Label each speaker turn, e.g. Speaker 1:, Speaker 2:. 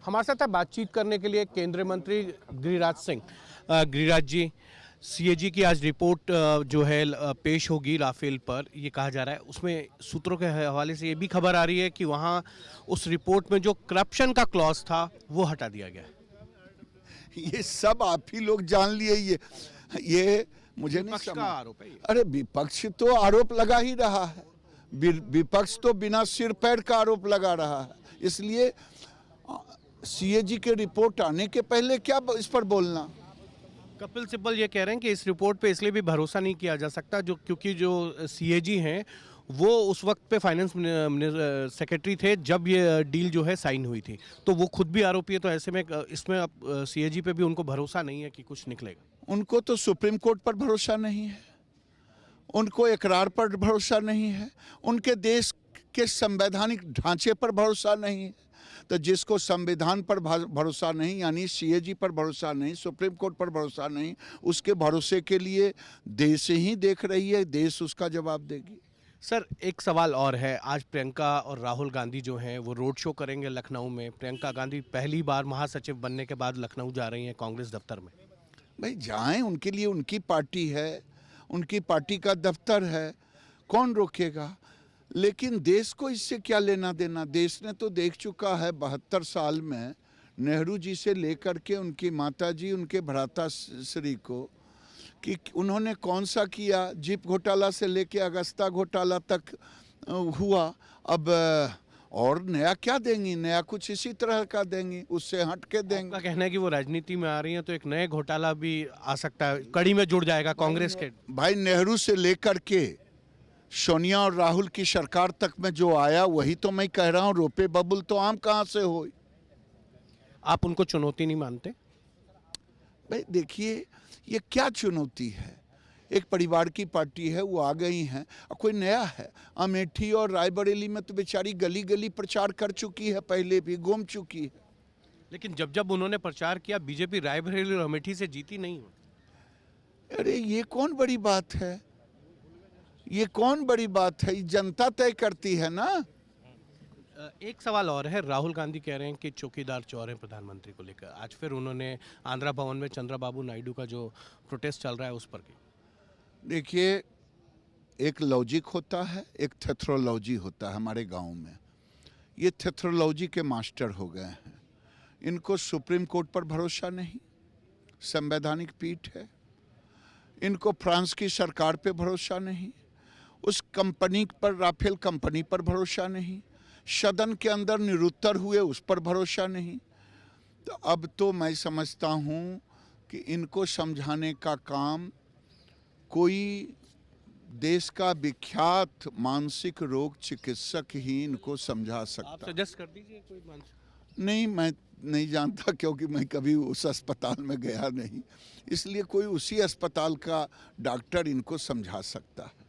Speaker 1: हमारे साथ बातचीत करने के लिए केंद्रीय मंत्री गिरिराज सिंह। गिरिराज जी, सीएजी की आज रिपोर्ट जो है पेश होगी राफेल पर, ये कहा जा रहा है। उसमें सूत्रों के हवाले से ये भी खबर आ रही है कि वहाँ उस रिपोर्ट में जो करप्शन का क्लॉज था वो हटा दिया गया है।
Speaker 2: ये सब आप ही लोग जान लिए। ये मुझे नहीं समझ।
Speaker 1: आरोप है ये।
Speaker 2: अरे विपक्ष तो आरोप लगा ही रहा है। विपक्ष तो बिना सिर पैर का आरोप लगा रहा है। इसलिए सीएजी के रिपोर्ट आने के पहले क्या इस पर बोलना।
Speaker 1: कपिल सिब्बल ये कह रहे हैं कि इस रिपोर्ट पे इसलिए भी भरोसा नहीं किया जा सकता क्योंकि जो सीएजी हैं वो उस वक्त पे फाइनेंस सेक्रेटरी थे जब ये डील जो है साइन हुई थी, तो वो खुद भी आरोपी है। तो ऐसे में इसमें अब सीएजी पे भी उनको भरोसा नहीं है कि कुछ निकलेगा।
Speaker 2: उनको तो सुप्रीम कोर्ट पर भरोसा नहीं है, उनको इकरार पर भरोसा नहीं है, उनके देश के संवैधानिक ढांचे पर भरोसा नहीं है। तो जिसको संविधान पर भरोसा नहीं, यानी सीएजी पर भरोसा नहीं, सुप्रीम कोर्ट पर भरोसा नहीं, उसके भरोसे के लिए देश ही देख रही है, देश उसका जवाब देगी।
Speaker 1: सर, एक सवाल और है। आज प्रियंका और राहुल गांधी जो हैं वो रोड शो करेंगे लखनऊ में। प्रियंका गांधी पहली बार महासचिव बनने के बाद लखनऊ जा रही हैं कांग्रेस दफ्तर में।
Speaker 2: भाई जाएं, उनके लिए उनकी पार्टी है, उनकी पार्टी का दफ्तर है, कौन रोकेगा। लेकिन देश को इससे क्या लेना देना। देश ने तो देख चुका है 72 साल में नेहरू जी से लेकर के उनकी माता जी, उनके भ्राता श्री को, कि उन्होंने कौन सा किया। जीप घोटाला से लेके अगस्ता घोटाला तक हुआ। अब और नया क्या देंगी, नया कुछ इसी तरह का देंगी, उससे हट के देंगे।
Speaker 1: आपका कहना है कि वो राजनीति में आ रही हैं तो एक नए घोटाला भी आ सकता है, कड़ी में जुड़ जाएगा कांग्रेस के।
Speaker 2: भाई नेहरू से लेकर के सोनिया और राहुल की सरकार तक में जो आया वही तो मैं कह रहा हूँ। रोपे बबुल तो आम कहाँ से हो।
Speaker 1: आप उनको चुनौती नहीं मानते?
Speaker 2: भाई देखिए, ये क्या चुनौती है। एक परिवार की पार्टी है, वो आ गई हैं, और कोई नया है। अमेठी और रायबरेली में तो बेचारी गली गली प्रचार कर चुकी है, पहले भी घूम चुकी है।
Speaker 1: लेकिन जब जब उन्होंने प्रचार किया बीजेपी रायबरेली और अमेठी से जीती नहीं।
Speaker 2: अरे ये कौन बड़ी बात है, ये कौन बड़ी बात है, जनता तय करती है ना।
Speaker 1: एक सवाल और है। राहुल गांधी कह रहे हैं कि चौकीदार चोर हैं प्रधानमंत्री को लेकर। आज फिर उन्होंने आंध्रा भवन में चंद्रबाबू नायडू का जो प्रोटेस्ट चल रहा है उस पर की।
Speaker 2: देखिए, एक लॉजिक होता है, एक थेथ्रोलॉजी होता है हमारे गांव में। ये थेथ्रोलॉजी के मास्टर हो गए हैं। इनको सुप्रीम कोर्ट पर भरोसा नहीं, संवैधानिक पीठ है। इनको फ्रांस की सरकार पे भरोसा नहीं, उस कंपनी पर, राफेल कंपनी पर भरोसा नहीं, सदन के अंदर निरुत्तर हुए उस पर भरोसा नहीं। तो अब तो मैं समझता हूँ कि इनको समझाने का काम कोई देश का विख्यात मानसिक रोग चिकित्सक ही इनको समझा सकता।
Speaker 1: आप सजेस्ट कर दीजिए कोई मानसिक।
Speaker 2: नहीं, मैं नहीं जानता, क्योंकि मैं कभी उस अस्पताल में गया नहीं। इसलिए कोई उसी अस्पताल का डॉक्टर इनको समझा सकता है।